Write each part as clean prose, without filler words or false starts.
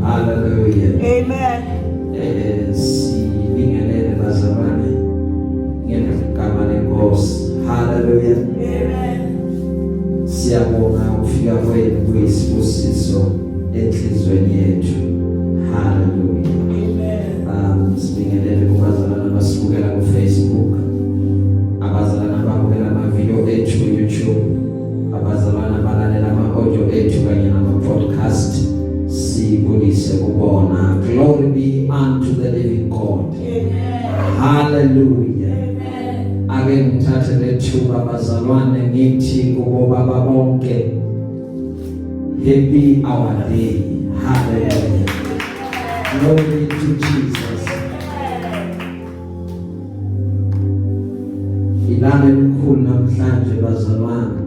Hallelujah. Amen. Sibingelele bazalwane ngegama lenkosi. Hallelujah. Amen. Siyabonga ukufika kwenu kuyisibusiso enhlizweni yethu. Hallelujah. Amen. Sibingelele kubazalwane abasibukela ku Facebook, abazalwane ababukela ama-video ethu ku YouTube, abazalwane abalalela ama-audio ethu kanye nama-podcast. Sibulise kubona. Glory be unto the living God. Amen. Hallelujah. Amen. Ake ngithathe lethuba bazalwane ngithi kubo baba bonke, happy our day. Hallelujah. Glory to Jesus. Ilanga elikhulu namhlanje bazalwane.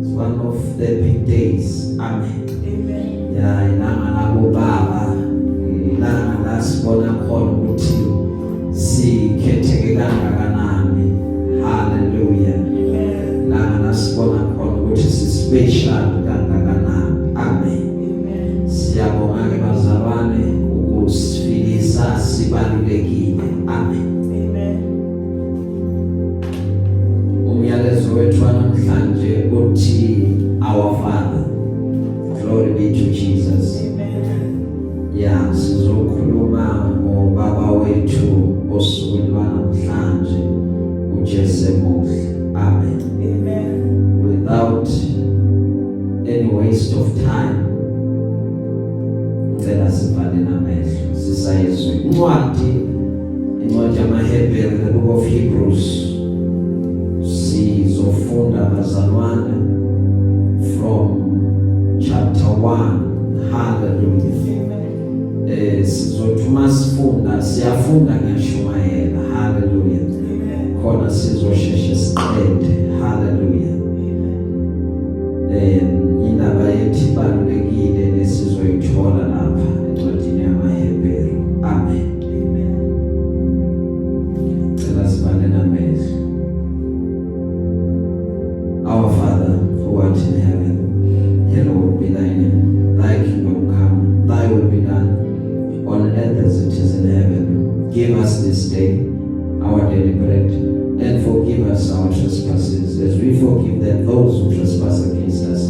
It's one of the big days. Amen. Amen. Ya ilanga labo baba, ilanga lasibona khona ukuthi sikhetheke kangakanani. Hallelujah. Amen. Ilanga lasibona khona ukuthi si-special kangakanani. Amen. Amen. Siyabonga ke bazalwane ukusifikisa sibalulekile. Amen. Amen. Umyalezo wethu namhlanje uthi our Father. Glory be to Jesus. Amen. Ya sizokhuluma ngobaba wethu osukwini lwanamhlanje uJesu Muhle. Amen. Amen. Without any waste of time, ngicela sivale namehlo sisayizwe incwadi yamaHebrew, the book of Hebrews. Sizofunda bazalwane from chapter 1. Hallelujah. Amen. Sizothuma siyafunda ngeshumayela. Hallelujah. Amen. Khona sizosheshe siqede. Hallelujah. Indaba yethu ibalulekile lesizoyithola lapha encwadini yamaHebrew. Amen. Amen. Cela sivale namehlo. Our Father who art in heaven, hallowed be thy name. Thy kingdom come, thy will be done on earth as it is in heaven. Give us this day our daily bread, and forgive us our trespasses as we forgive them those who trespass against us.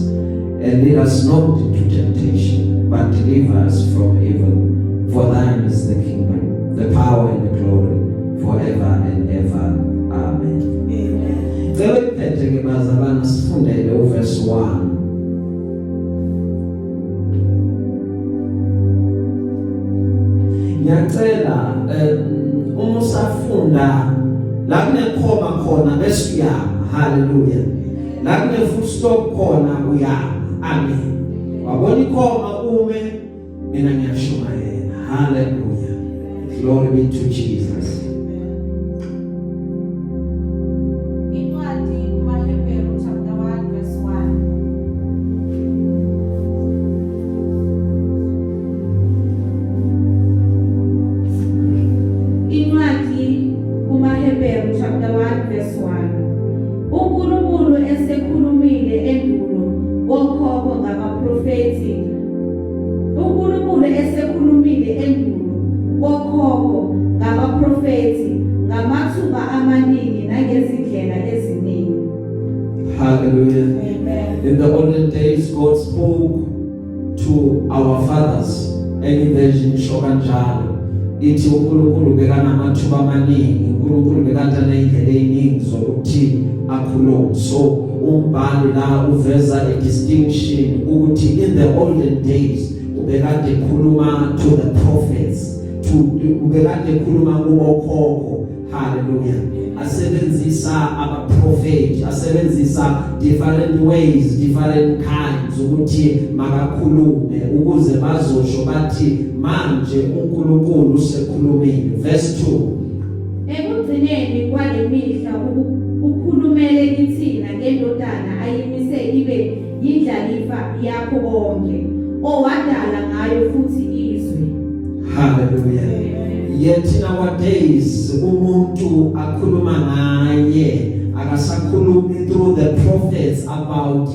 And lead us not into temptation, but deliver us from evil. For thine is the kingdom, the power and the glory, forever and ever. Amen. Amen. Cela iphethe ke bazalwane sifundele uverse 1. Ngiyacela uma usafunda la kunekhoma khona bese uyama. Hallelujah. La kune full stop khona uyama. Amen. Wabona ikhoma ume mina ngiyashumayela. Hallelujah. Glory be to Jesus. Incwadi kumaHebrew chapter 1 verse 1. Incwadi kumaHebrew chapter 1 verse 1. uNkulunkulu esekhulumile endulo kokhokho ngamaprofeti. uNkulunkulu esekhulumile endulo kokhokho ngamaprofeti ngamathuba amaningi nangezindlela eziningi. Hallelujah. Amen. In the olden days, God spoke to our fathers. Any version shokanjalo. Ithi uNkulunkulu bekanamathuba amaningi, uNkulunkulu bekatana indlela eziningi zokuthi akhulume. So umbhali la uveza a distinction ukuthi in the olden days ubekade khuluma to the prophets, ubekade khuluma kubokhokho. Hallelujah. Asebenzisa ama-prophet, asebenzisa different ways, different kinds ukuthi makakhulume ukuze bazosho bathi manje uNkulunkulu usekhulumile. Verse 2. Ekugcineni kwale mihla ukhulumele kithina ngendodana ayimise ibe yindlalifa yakho konke owadala ngayo futhi izwe. Hallelujah. Yet nowadays umuntu akhuluma ngaye akasakhulumi through the prophets about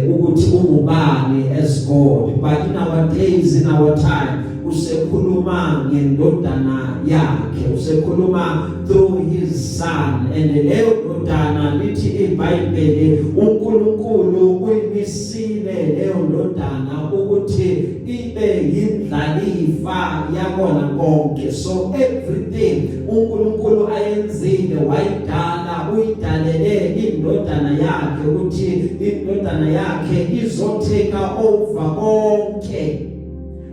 ukuthi ungubani as God, but in our days, in our time, usekhuluma ngendodana yakhe, usekhuluma through his son. And leyo ndodana lithi iBhayibheli uNkulunkulu uyimisile leyo ndodana ukuthi ibe yindlalifa yakona konke. So everything uNkulunkulu ayenzile wayidala, uyidalele indodana yakhe ukuthi indodana yakhe izoteka over konke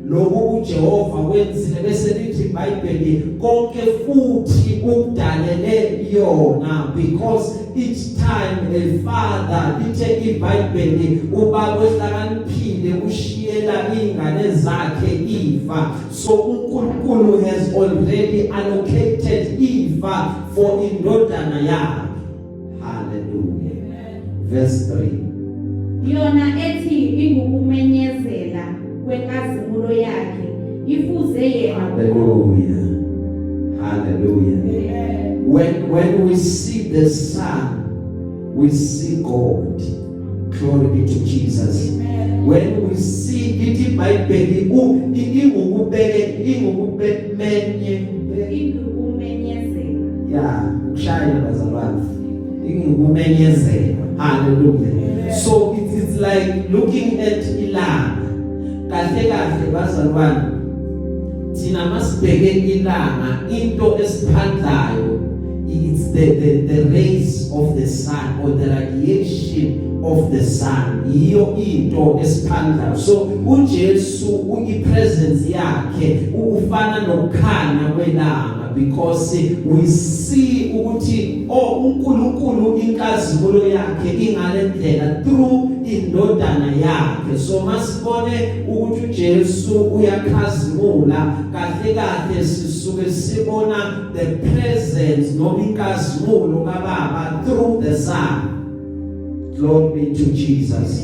lokhu uJehova wenzile. Bese lithi iBhayibheli konke futhi ukudalele yona, because each time a father, lithe iBhayibheli ubaba ohlakaniphile ushiyela ingane zakhe ifa. So uNkulunkulu has already allocated ifa for indodana yakhe. Hallelujah. Verse 3. Yona ethi ingukumenyezela kwenkazimulo yakhe ifuze yena. Hallelujah. Hallelujah. When we see the Son, we see God. Glory be to Jesus. When we see it by baby, hallelujah. So it is like looking at ilanga. Kahle bazalwane, thina masibheke ilanga into esiphandlayo, it's the rays of the sun or the radiation of the sun. Iyo into esiphandlayo. So uJesu uyipresence yakhe ufana nokukhanya kwelanga, because we see ukuthi uNkulunkulu inkazimulo yakhe ingalendlela through indodana yakhe. So masibone ukuthi uJesu uyakhazimula, kahle sisuke sibona the presence noma inkazimulo kaBaba through the Son. Glory be to Jesus.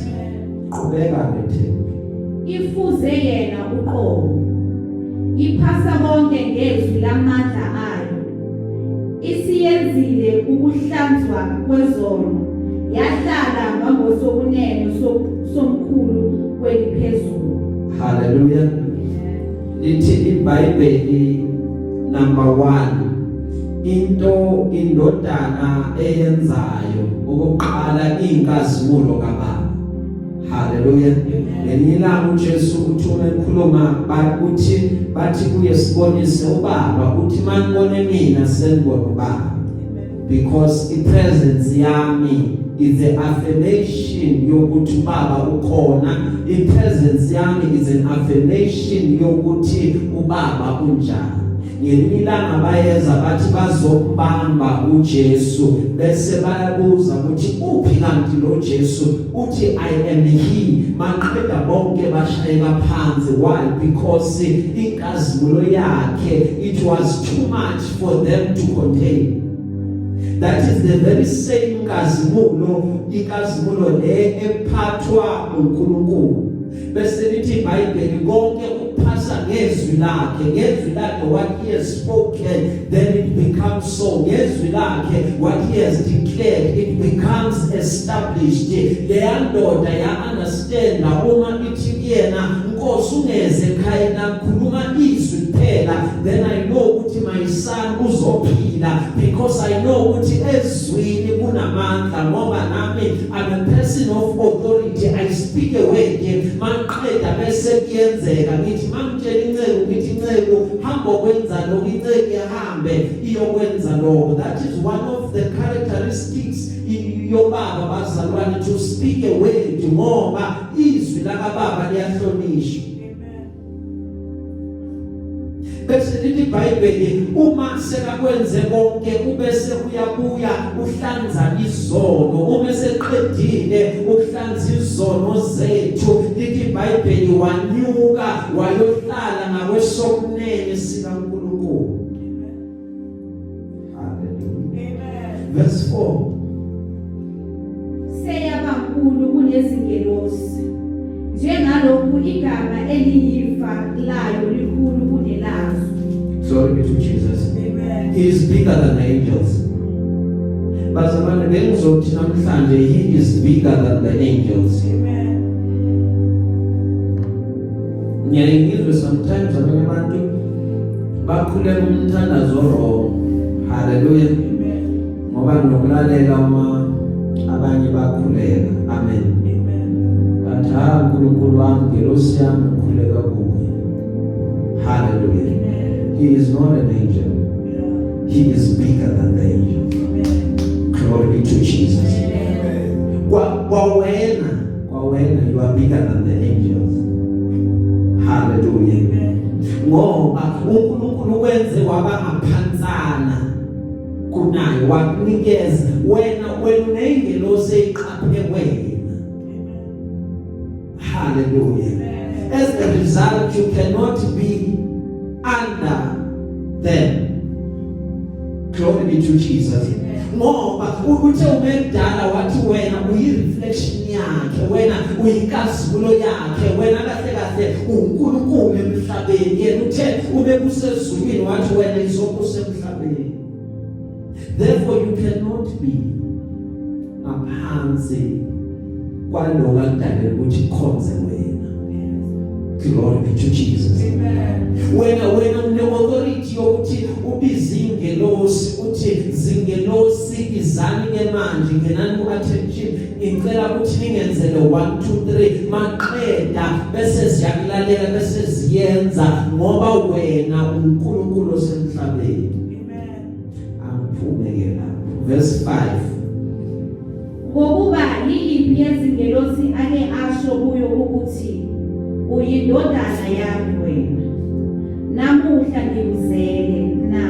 Qhubeka bethe. Ifuze yena uqobo, iphasa konke ngezwi lamandla ayo, isiyenzile ukuhlanzwa kwezono, yahlala ngasokunene somkhulu kweliphezulu. Hallelujah. Lithi iBhayibheli number 1, into indodana eyenzayo ukuqala inkazimulo kaBaba. Hallelujah. Lenilanga uJesu uthuma ekhuluma bathi kuye sibonise uBaba, uthi manibone mina senibona uBaba. Because the presence yami is the affirmation yokuthi uBaba ukhona. The presence yami is an affirmation yokuthi uBaba unjani. Ngelilanga bayeza bathi bazobamba uJesu, bese bayabuza ukuthi uphi kanti lo Jesu? Uthi I am he. Maqeda bonke bashayeka phansi. Why? Because inkazimulo yakhe, it was too much for them to contain. That is the very same inkazimulo le ephathwa uNkulunkulu. Bese lithi iBhayibheli konke ukuphasa ngezwi lakhe, what he has spoken, then it becomes so. Ngezwi lakhe, what he has declared, it becomes established. Leya ndoda ya understand uma ithi kuyena Nkosi ungeze ekhaya nakhuluma izwi kuphela, then I know ukuthi my son uzophila, because I know ukuthi ezwini kunamandla, ngoba nami I'm a person of authority. I speak a word, maqeda bese kuyenzeka. Ngithi mangitshela inceke ngithi inceke hamba kwenza lokho, inceke ihambe iyokwenza lokho. That is one of the characteristics yobaba bazalwane, to speak a word, ngoba izwi lakaBaba liyahlonishwa. Bese lithi iBhayibheli uma sekakwenze konke ubese uyabuya uhlanza izono, uma seqedile ukuhlanza izono zethu, lithi iBhayibheli wanyuka wayohlala ngakwesokunene sikaNkulunkulu. Hallelujah. Verse 4. Seyabankulu kunezingelosi, njengalokhu igama eliyifa layo likhulu kunelazo. Glory be to Jesus. Amen. He is bigger than the angels. bazalwane bengizothi namhlanje he is bigger than the angels. Amen. Ngiyayizwe sometimes abanye abantu bakhulela umthandazo wrong. Hallelujah. Amen. Ngoba nokulalela uma abanye bakhulela. Amen. Amen. Batha uNkulunkulu wami ngelosi yami ukhuleka kuye. Hallelujah. Amen. He is not an angel. Yeah. He is bigger than the angel. Amen. Glory be to Jesus. Amen. Kwa wena you are bigger than the angels. Hallelujah. Amen. Ngoba uNkulunkulu wenze waba ngaphantsana kunayo wakunikeza wena unengelosi eyiqaphe wena. Hallelujah. Amen. As a result, you cannot be under them. Glory be to Jesus. Ngoba uthe umedala wathi wena uyi-reflection yakhe, wena uyinkazimulo yakhe, wena kahle uNkulunkulu emhlabeni, yena uthe ube kusezulwini wathi wena izokusa emhlabeni. Therefore you cannot be ngaphansi kwaloku akudalele ukuthi khonze wena. Glory be to Jesus. Amen. Wena une-authority yokuthi ubize ingelosi uthi zingelosi izani ke manje ngenani ku-attention ngicela ukuthi ningenzele 1 2 3 maqeda bese ziyakulalela bese ziyenza ngoba wena uNkulunkulu osemhlabeni. Amen. Angiphume ke lapho verse 5. Ngokuba yiliphi yezingelosi ake asho kuyo ukuthi uyindodana yami wena, namuhla ngikuzele na,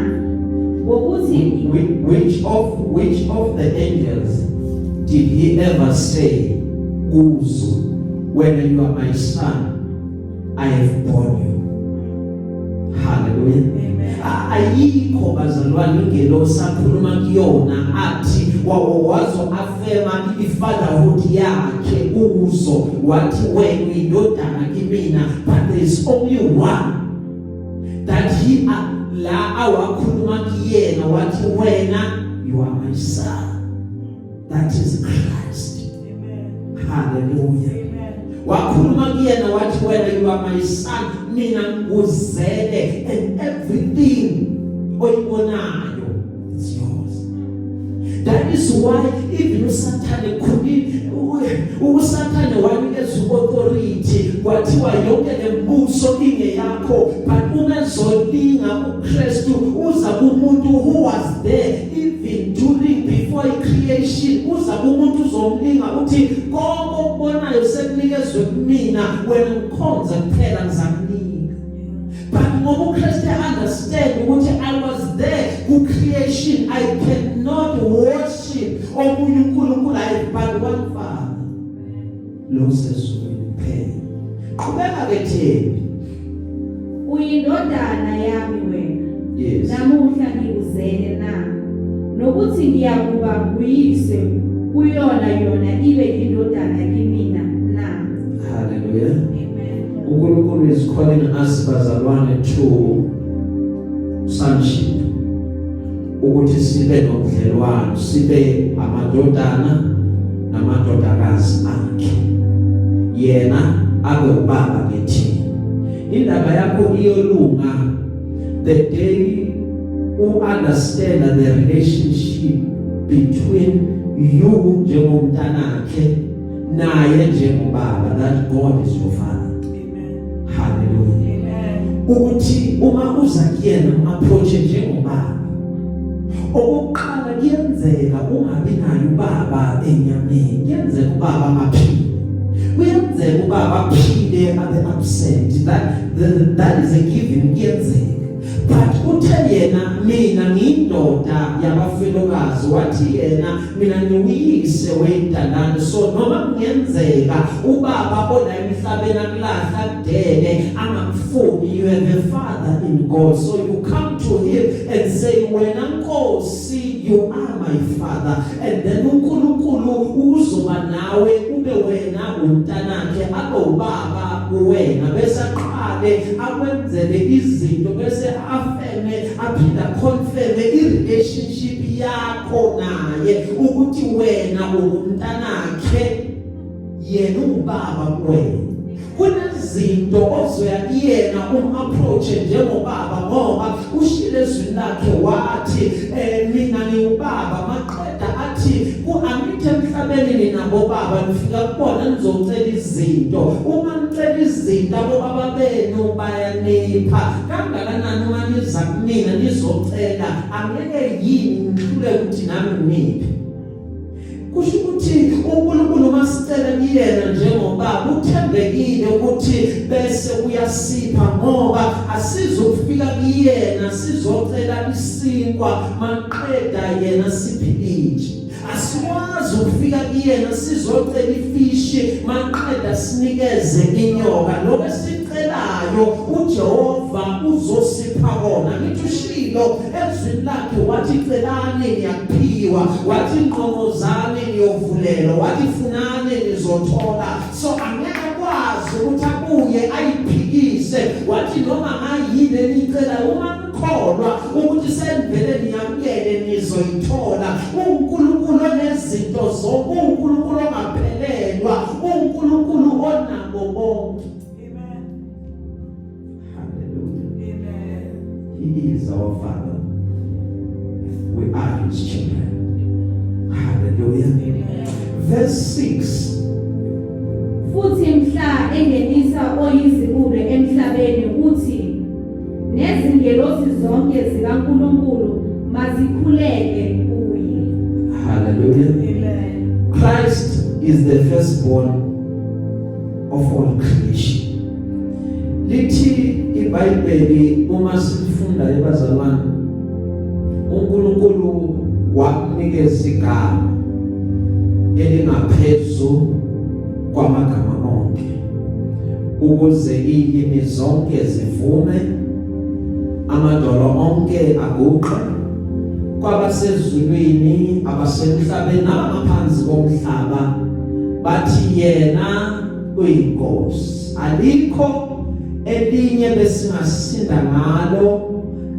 ngokuthi Which of the angels did he ever say kuzo, when you are my son I have born you? Hallelujah. Amen. Ayikho bazalwane ingelosi akhuluma kuyona athi wazo afema ifatherhood yakhe kuzo wathi wena indodana kimina, but there is only one that he la awakhuluma kuyena wathi wena you are my son, that is Christ. Amen. Hallelujah. Amen. Wakhuluma kuyena wathi wena you are my son, mina ngikuzele, and everything oyibonayo is yours. That is why even uSathane uSathane wanikeza authority kwathiwa yonke lembuso ingeyakho, but ungezolinga uKristu uza kumuntu who was there even during before creation, uza kumuntu uzomlinga uthi konke okubonayo sekunikezwe kumina, wena ngikhonza kuphela ngizamnika. But ngoba uKristu understand ukuthi I was there ku creation, I cannot worship omunye uNkulunkulu but one Father. Lo sesizweni kuphela. Qhubeka ke Thembi. uyindodana yami wena, Yes. namuhla ngikuzele na, nokuthi ngiyakuba uyise kuyona ibe indodana kimina na. Hallelujah. Amen. uNkulunkulu is calling us bazalwane to sonship, ukuthi sibe nobudlelwano, sibe amadodana namadodakazi akhe, yena abe ubaba kithi. Indaba yakho iyolunga the day you understand the relationship between you njengomntanakhe naye njengobaba, that God is your father. Amen. Hallelujah. Amen. Ukuthi uma uza kuyena approach njengobaba, okokuqala kuyenzeka ungabi nayo ubaba enyameni, kuyenzeka ubaba amaphile, kuyenzeka ubaba aphile abe absent, that is a given, kuyenzeka. But uthe yena mina ngiyindoda yabafelokazi, wathi yena mina ngiwuyise wendalane, so noma kungenzeka ubaba ona emhlabeni akulahla kudele angakufuni, you have a father in God, so you come to him and say wena Nkosi you are my father, and then uNkulunkulu uzoba nawe ube wena umntanakhe abe ubaba kuwena, bese aqala aqale akwenzele izinto bese afeme aphinda confirm i-relationship yakho naye ukuthi wena ungumntanakhe yena ubaba kuwena. Kunezinto ozoya kuyena approach njengobaba ngoba ushile ezwini lakhe wathi mina ngiubaba maqeda athi ku-angithi emhlabeni ninabo baba nifika kubona nizocela izinto uma nicela izinto abobaba benu bayanipha kangakanani uma niza kumina nizocela angeke yini nihlule ukuthi nami ngiphi. Kusho ukuthi uNkulunkulu masicela kuyena njengobaba uthembekile ukuthi bese uyasipha ngoba asizofika kuyena sizocela isinkwa maqeda yena siphilije. Asikwazi ukufika kuyena sizocela ifishi maqeda sinikeze inyoka. Lokho sicelayo uJehova uzosipha kona. Ngithushilo ezwini lakhe wathi celani niyaphiwa, wathi nqongozani niyovulelwa, wathi funani nizothola. So angeke kwazi ukuthi abuye ayiphikise wathi noma ngayini enicela uma nikholwa ukuthi senivele niyamkele nizoyithola. uNkulunkulu onezinto zonke, uNkulunkulu ongaphelelwa, uNkulunkulu onakho konke. Amen. Hallelujah. Amen. He is our Father. We are His children. Hallelujah. Amen. Verse 6. Futhi mhla engenisa oyizibule emhlabeni uthi nezingelosi zonke zikaNkulunkulu mazikhuleke kuye. Hallelujah. Amen. Christ is the firstborn of all creation. Lithi iBhayibheli uma sifunda ebazalwane uNkulunkulu wakunikeza igama elingaphezulu kwamagama onke ukuze ilimi zonke zivume, amadolo onke aguqe, kwabasezulwini abasemhlabeni nabangaphansi komhlaba bathi yena uyinkosi. Alikho elinye besingasinda ngalo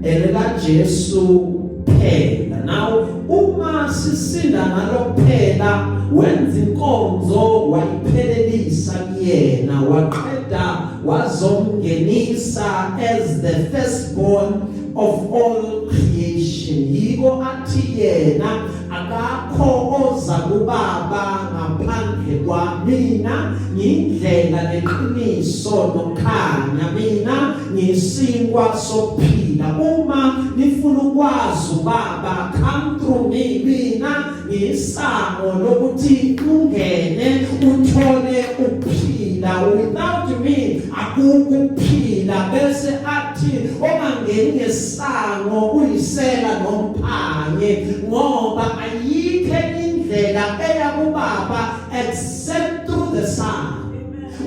elikaJesu phela. Now uma sisinda ngalo phela wenza inkonzo wayiphelelisa kuyena waqeda wazomngenisa as the firstborn of all creation. Yiko athi yena akakho oza kubaba ngaphandle kwamina, ngindlela neqiniso nokhanya, mina ngisinkwa sokuphila. Uma nifuna ukwazi ubaba, come through me. Mina ngisango lokuthi ungene uthole ukuphila. Without me akukho ukuphila. Bese athi ongangeni ngesango uyisela nomphanye ngoba ayikho indlela eya kubaba except through the Son.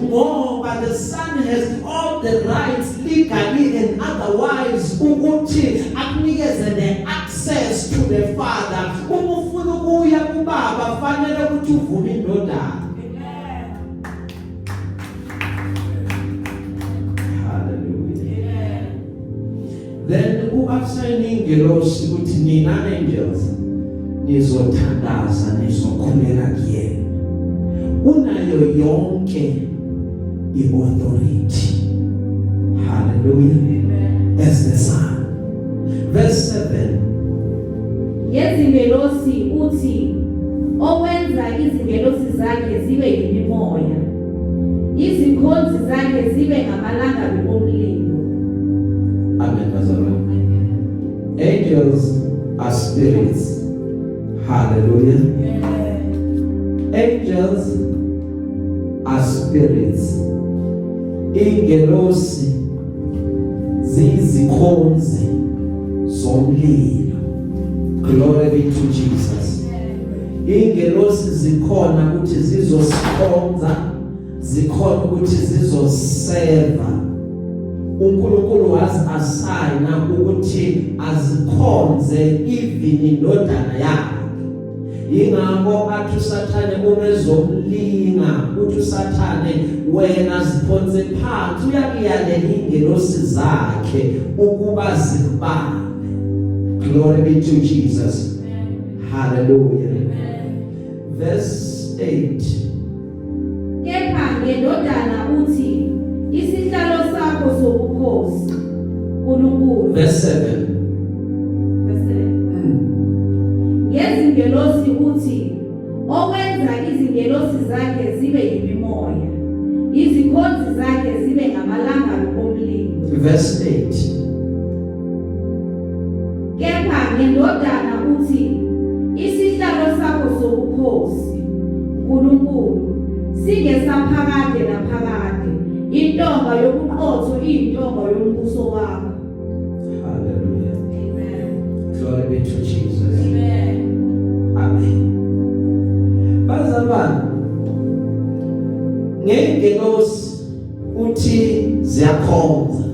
Ngoba the Son has all the rights legally and otherwise ukuthi akunikeze the access to the Father. Uma ufuna ukuya kubaba fanele ukuthi uvume indodana. Hallelujah. Then uasayini ingelosi ukuthi nina angels nizothandaza nizokhuleka kuyena. Unayo yonke i-authority. Hallelujah. As the Son. Verse 7. Yezingelosi uthi owenza izingelosi zakhe zibe yimimoya, izikhonzi zakhe zibe ngamalangabi omlilo. Amen. Angels are spirits. Hallelujah. Angels are spirits. Ingelosi zizikhonzi zomlilo. Glory be to Jesus. Ingelosi zikhona ukuthi zizosikhonza, zikhona ukuthi zizoseva. uNkulunkulu was-assigna ukuthi azikhonze even indodana yakhe. ingakho athi usathane umezomlinga uthi usathane wena ziphonse phansi uyakuyalela ingelosi zakhe ukuba zikubane. Glory be to Jesus. Hallelujah. Verse 8. Kepha ngendodana uthi isihlalo sakho sobukhosi uNkulunkulu. Verse 7. Ngezingelosi uthi owenza izingelosi zakhe zibe yimimoya, izikhonzi zakhe zibe ngamalangabi omlilo. Verse 8. Kepha ngendodana uthi isihlalo sakho sobukhosi uNkulunkulu singesaphakade naphakade, intonga yobuqotho iyintonga yombuso wakho. Hallelujah. Amen. Glory be to Jesus. Amen. Amen. Bazalwane, ngengelosi uthi ziyakhonza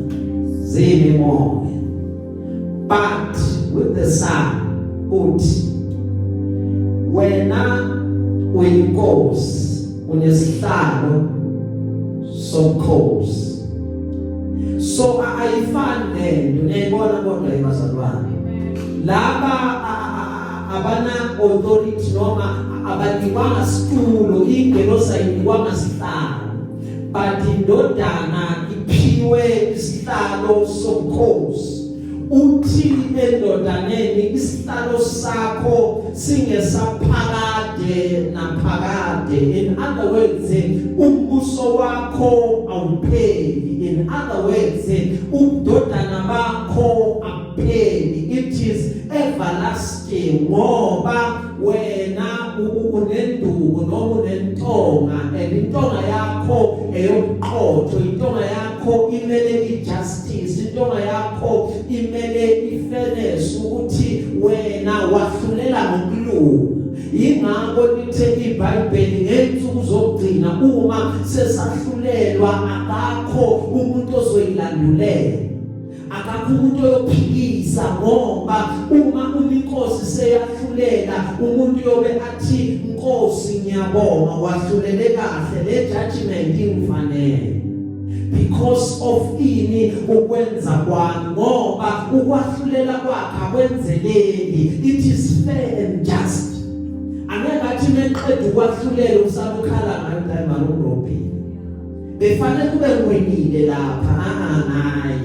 ziyimimoya, but with the Son uthi wena uyinkosi unesihlalo sobukhosi. So ayifani lento neyibona kodwa ebazalwane laba abana authority noma abanikwanga situlo ingelosi ayinikwanga sihlalo, but indodana iphiwe isihlalo sobukhosi. Uthi endodaneni isihlalo sakho singesaphakade naphakade. In other words, umbuso wakho awupheli. In other words, ubudodana bakho akupheli. It is everlasting ngoba wena unenduku noma unentonga, intonga yakho eyobuqotho, intonga yakho imele ijustice, intonga yakho imele ifairness, ukuthi wena wahlulela ngokulunga. Ingakho lithe iBhayibheli ngensuku zokugcina uma sesahlulelwa akakho umuntu ozoyilandulela, akakho umuntu oyophikisa, ngoba uma uninkosi seyahlulela umuntu yobe athi Nkosi ngiyabonga wahlulele kahle, le judgment imfanele because of ini ukwenza kwami, ngoba ukwahlulela kwakhe akwenzeleki. It is fair and just. Angeke athi neqedwe ukwahlulela usabukhala ngayo time alobrophi befanele kube ngwenile lapha hayi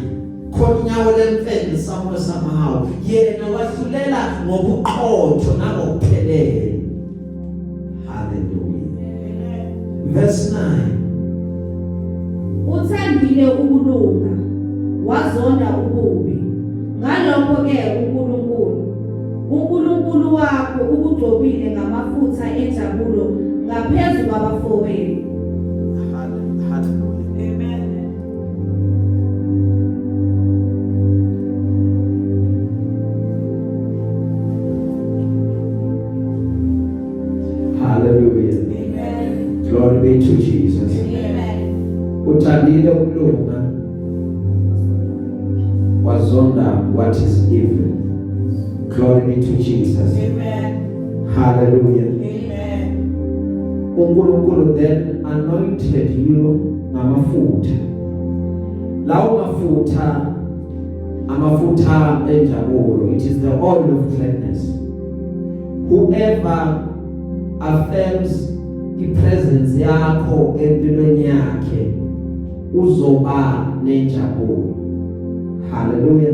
khona inyawo lemfene somewhere somehow yena wahlulela ngobuqotho nangokuphelele. Hallelujah. Verse 9. Uthandile ukulunga wazonda ububi, ngalokho ke uNkulunkulu wakho ukugcobile ngamafutha enjabulo ngaphezu kwabafowenu. Hallelujah. Amen. Hallelujah. Amen. Glory be to Jesus. Amen. Uthandile ukulunga wazonda what is evil. Glory be to Jesus. Amen. Hallelujah. Amen. uNkulunkulu then anointed you ngamafutha. Lawo amafutha enjabulo, it is the oil of gladness. Whoever affirms ipresence yakho empilweni yakhe uzoba nenjabulo. Hallelujah.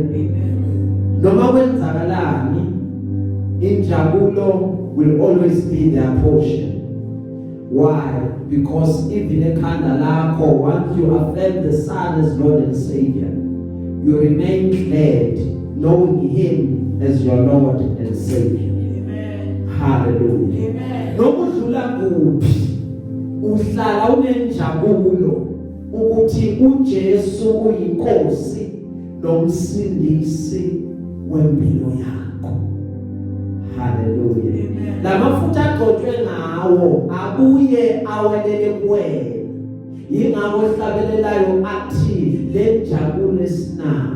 Noma kwenzakalani injabulo will always be their portion. Why? Because even ekhanda lakho, once you affirm the Son as Lord and Savior, you remain glad knowing Him as your Lord and Savior. Amen. Hallelujah. Amen. Nokudlula kuphi uhlala unenjabulo ukuthi uJesu uyinkosi nomsindisi wempilo yakho. Hallelujah. Amen. Lamafutha agcotshwe ngawo abuye awelele kuwena. Yingakho hlabelelayo athi le njabulo esinayo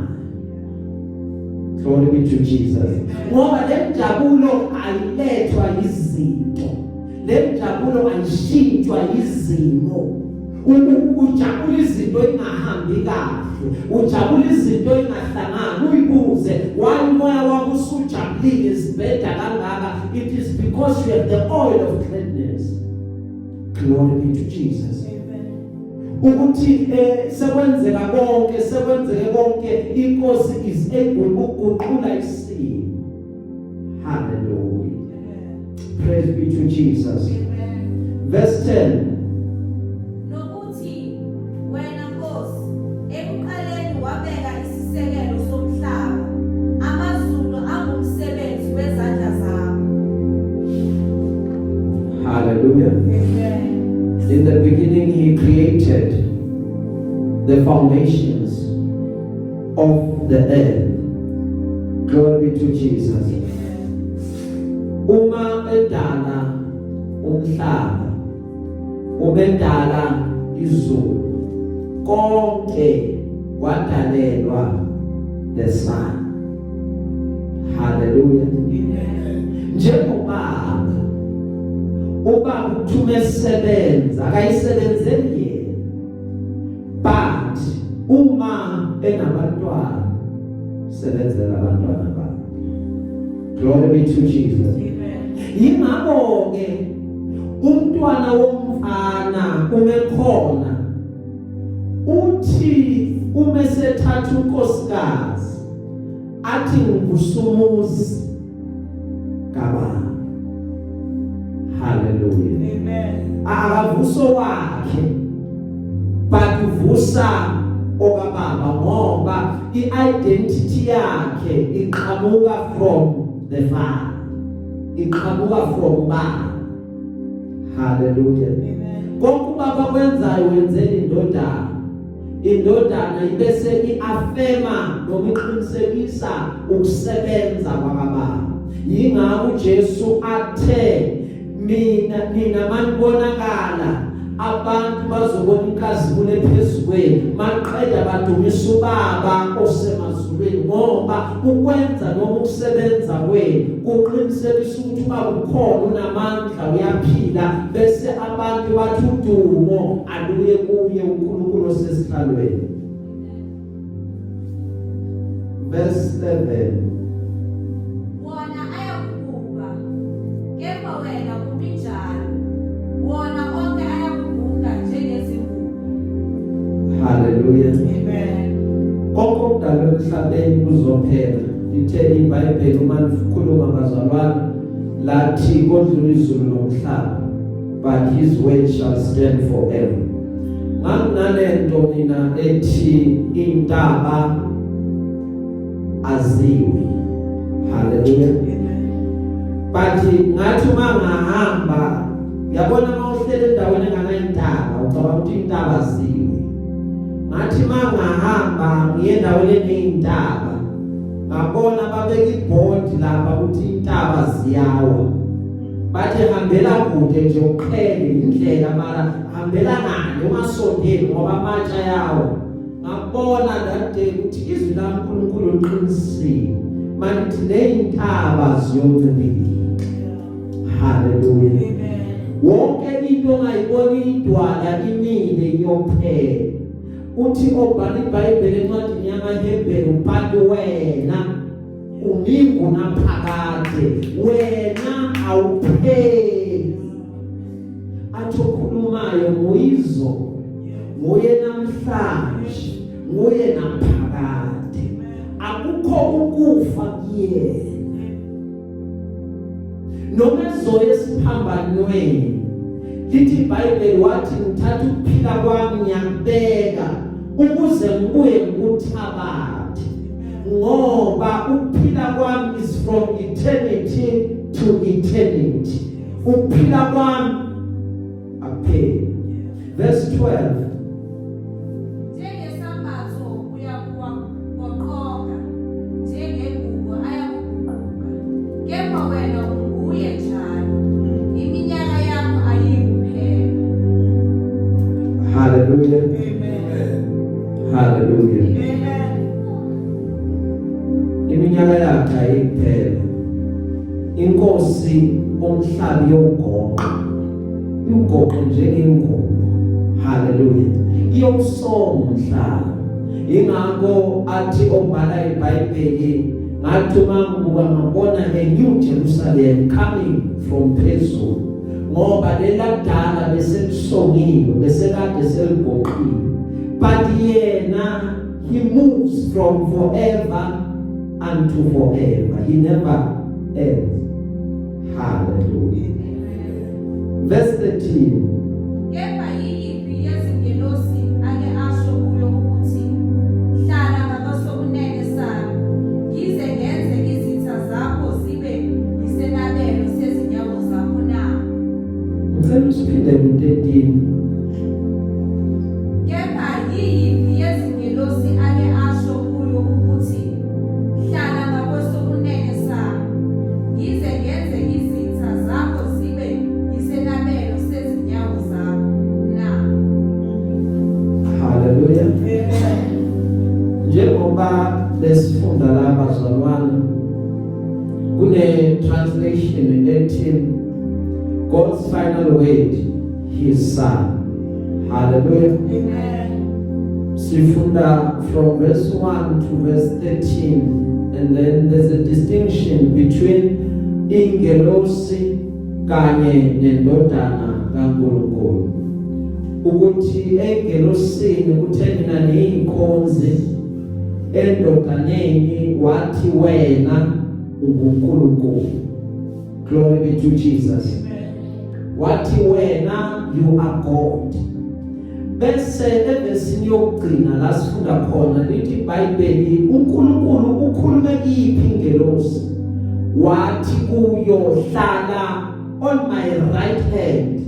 Glory be to Jesus. Ngoba le njabulo ayilethwa izinto. Le njabulo ayishintshwa izimo. Ujabula izinto engahambi kahle, ujabula izinto engahlangani, uyibuze why moya wakho usujabulile sibhedda kangaka. It is because you have the oil of gladness. Glory be to Jesus. Ukuthi sekwenzeka konke inkosi is able ukuguqula isimo. Hallelujah. Praise be to Jesus. Verse 10. Nokuthi wena Nkosi ekuqaleni wabeka isisekelo somhlaba, amazulu angumsebenzi wezandla zakho. Hallelujah. Amen. In the beginning he created the foundations of the earth. Glory be to Jesus. Uma edala umhlaba, ubedala izulu, konke kwadalelwa the sun. Hallelujah. Njengoba ubaba uthuma esebenza akayisebenzeli yena, but uma enabantwana sebenzela abantwana bakhe. Glory be to Jesus. Yingakho ke umntwana womfana umekhona uthi umesethatha unkosikazi athi ngusumuzi kababa. Hallelujah. Amen. Akavuso wakhe but uvusa okababa ngoba i-identity yakhe iqhamuka from the father, iqhamuka from baba. Hallelujah. Amen. Konke ubaba kwenzayo wenzela indodana ibese iafema noma iqinisekisa ukusebenza kwababa. Yingakho uJesu athe mina manibonakala abantu bazobona inkazimulo ephezulu maqeda badumisa ubaba osemazulwini, ngoba ukwenza noma ukusebenza kwenu kuqinisekisa ukuthi ubaba ukhona unamandla uyaphila, bese abantu bathi udumo aluye kuye uNkulunkulu osesihlalweni. Verse 11. Wona ayakubuka, kepha wena kuminjalo. Wona onke ayakubuka njengezibuko. Hallelujah. Amen. Konke okudalwe emhlabeni kuzophela. Lithe iBhayibheli uma likhuluma bazalwane lathi kodlula izulu nomhlaba, but his word shall stand forever. Nganginalento mina ethi intaba aziwe. Hallelujah. But ngathi mangahamba yabona mawuhlele endaweni enganaintaba ucabanga ukuthi intaba aziwe. Ngathi mangahamba ngiye endaweni eneyintaba ngabona babeka ibhodi lapha ukuthi intaba ziyawa. Bathi hambela kude nje uqhele indlela mara hambela ngane ungasondeli ngoba amatsha yawo. Ngabona dade ukuthi izwi laNkulunkulu liqinisile manje leyintaba ziyoncibilika. Hallelujah. Amen. Wonke into ongayibona idwala imile iyophela. Uthi obhala iBhayibheli encwadini yamaHebheru uphakathi wena uningu naphakade wena awupheli. Athi okhulumayo nguyizolo, nguye namhlanje, nguye naphakade. Akukho ukufa kuyena. Noma ezoya esiphambanweni lithi iBhayibheli wathi ngithatha ukuphila kwami ngiyabeka ukuze ngibuye nguthabathe, ngoba ukuphila kwami is from eternity to eternity. Ukuphila kwami akupheli. Verse 12. Njengesambatho uyakuwaqoqa, njengengubo ayakuguquka. Kepha wena unguye njalo, iminyaka yakho ayikuphela. Hallelujah. Amen. Hallelujah. Amen. Iminyaka iminyaka yakhe ayiphele inkosi omhlabi yogoqa ugoqe njengengubo haleluya iyosoma umhlaba ingakho athi obhala iBhayibheli ngathi mangibuka ngabona a new Jerusalem coming from phezulu ngoba leladala beselisongiwe besekade seligoqiwe but yena he moves from forever unto forever he never ends hallelujah verse 13 Kepha yiyiphi yezingelosi ake asho kuyo ukuthi hlala ngasokunene sami ngize ngenze izitha zakho zibe yisenabelo sezinyawo zakho na ngicela usiphinde ku13 Kepha yiyiphi yezingelosi ake asho kuyo ukuthi hlala ngasokunene sami ngize ngenze izitha zakho zibe yisenabelo sezinyawo zakho na haleluya njengoba lesifunda lapha bazalwane kune translation ethi God's final word his son hallelujah sifunda from verse 1 to verse 13 and then there's a distinction between ingelosi kanye nendodana kaNkulunkulu ukuthi engelosini kuthena nezikhonzi endodaneni wathi wena unguNkulunkulu glory be to Jesus wathi wena you are God bese evesini yokugcina la sifunda khona lithi iBhayibheli uNkulunkulu ukhulume iphi ingelosi wathi kuyo hlala on my right hand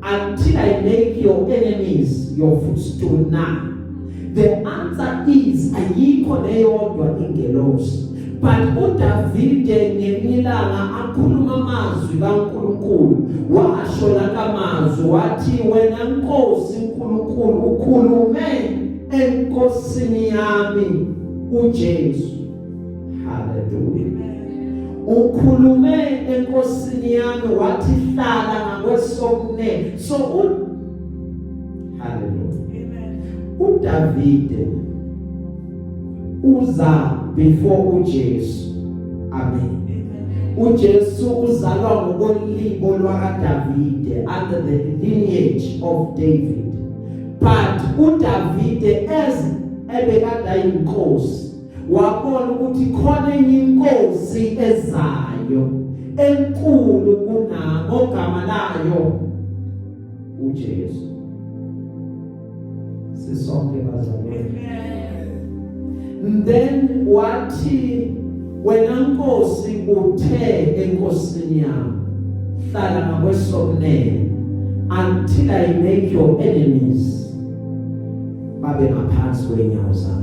until I make your enemies your footstool now the answer is ayikho neyodwa ingelosi but uDavide ngemilanga akhuluma amazwi kaNkulunkulu washo lakamazwi wathi wena Nkosi uNkulunkulu ukhulume enkosini yami uJesu hallelujah ukhulume enkosini yami wathi hlala ngakwesokune so hallelujah uDavide uza before uJesu amen uJesu uzalwa ngokolimo lwakaDavide under the lineage of David but uDavide as ebekade ayinkosi wabona ukuthi khona enye inkosi ezayo enkulu kunabo gama layo uJesu sisonke bazalwane then wathi wena Nkosi uthe enkosini yami hlala ngakwesokune until I make your enemies babe ngaphansi kwenyawo zakho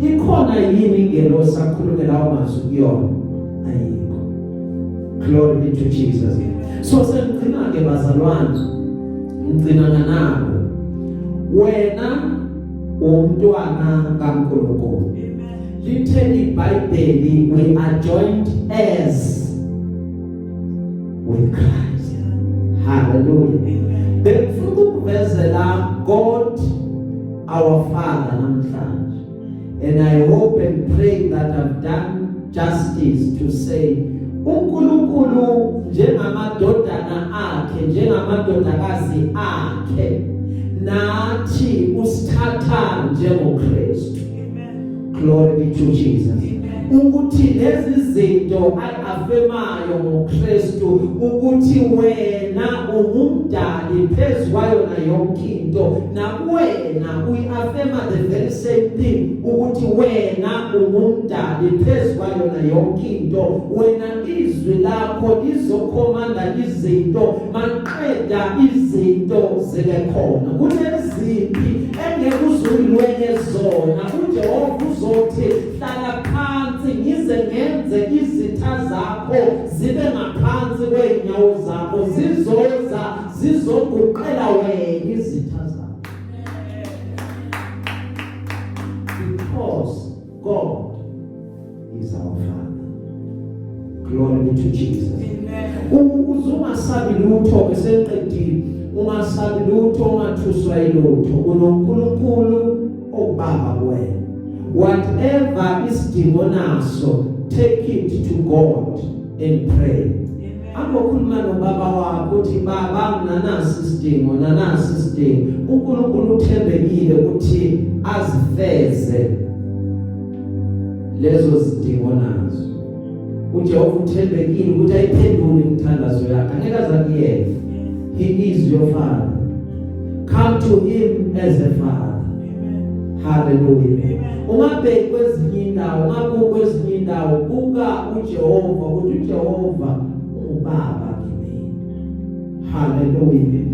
ikhona yini ingelosi akhulumela lawo mazwi kuyona ayikho glory be to Jesus so sengigcina ke bazalwane ngicina nabo wena umntwana kaNkulunkulu litheni iBhayibheli we are joined as with Christ hallelujah befuna ukuvezela God our Father namhlanje and I hope and pray that I've done justice to say uNkulunkulu njengamadodana akhe njengamadodakazi akhe nathi usithatha njengoKristu glory be to Jesus ukuthi lezi zinto ayafemayo ngoKristu ukuthi wena ungumdali phezukwayo na yonke into na wena uyafema the very same thing ukuthi wena ungumdali phezukwayo na yonke into wena izwi lakho lizokhomanda izinto maqeda izinto zilekhona kuneziphi engeke uzulwenye zona uJehova uzothi hlala phansi ngize ngenze izitha zakho zibe ngaphansi kwenyawo zakho zizoza zizoguqela wena izitha zakho because God is our Father. Glory be to Jesus. Uzungasabi lutho beseqedile, ungasabi lutho, ungathuswa yilutho, unoNkulunkulu obaba wena. Whatever isidingo naso, take it to God and pray. Amokhuluma nobaba wakho uthi baba nanasi isidingo, nanasi isidingo. uNkulunkulu uthembekile ukuthi azifeze lezo zidingo nazo. uJehova uthembekile ukuthi ayiphendule imithandazo yakhe, angeke azakuyeke. He is your Father. Come to him as a Father. Hallelujah. Ungabheki kwezinye indawo, ungabuka kwezinye indawo, buka uJehova ukuthi uJehova ubaba kimi. Hallelujah.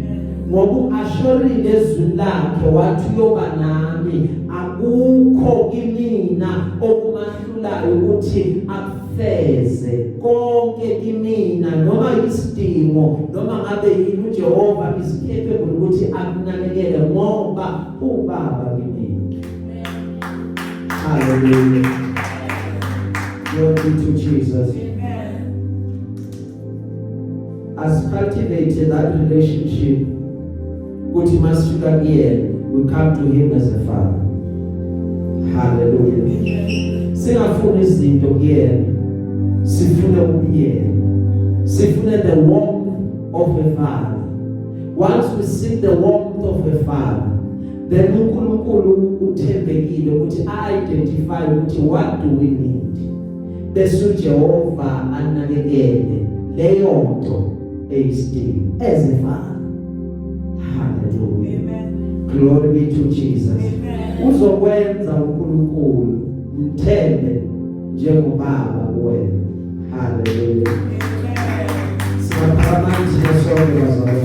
Ngoba assurile ezwi lakhe wathi uyoba nami, akukho kimina okumahlulayo ukuthi akufeze konke kimina, noma isidingo, noma ngabe yini uJehova isikhephe ukuthi akunakekele ngoba ubaba kimi. Hallelujah. Glory to Jesus. As cultivated that relationship, kuti masifika kuyena, we come to him as a Father. Hallelujah. Singafuni izinto kuyena, sifune ubuyena. Sifune the warmth of a Father. Once we seek the warmth of a Father, then uNkulunkulu uthembekile ukuthi identify ukuthi what do we need. Bese uJehova anakekele leyo nto eyisdingo as a Father. Hallelujah. Amen. Glory be to Jesus. Amen. Uzokwenza uNkulunkulu mthembe njengobaba kuwena. Hallelujah. Amen. Singaphamani sonke bazalwane.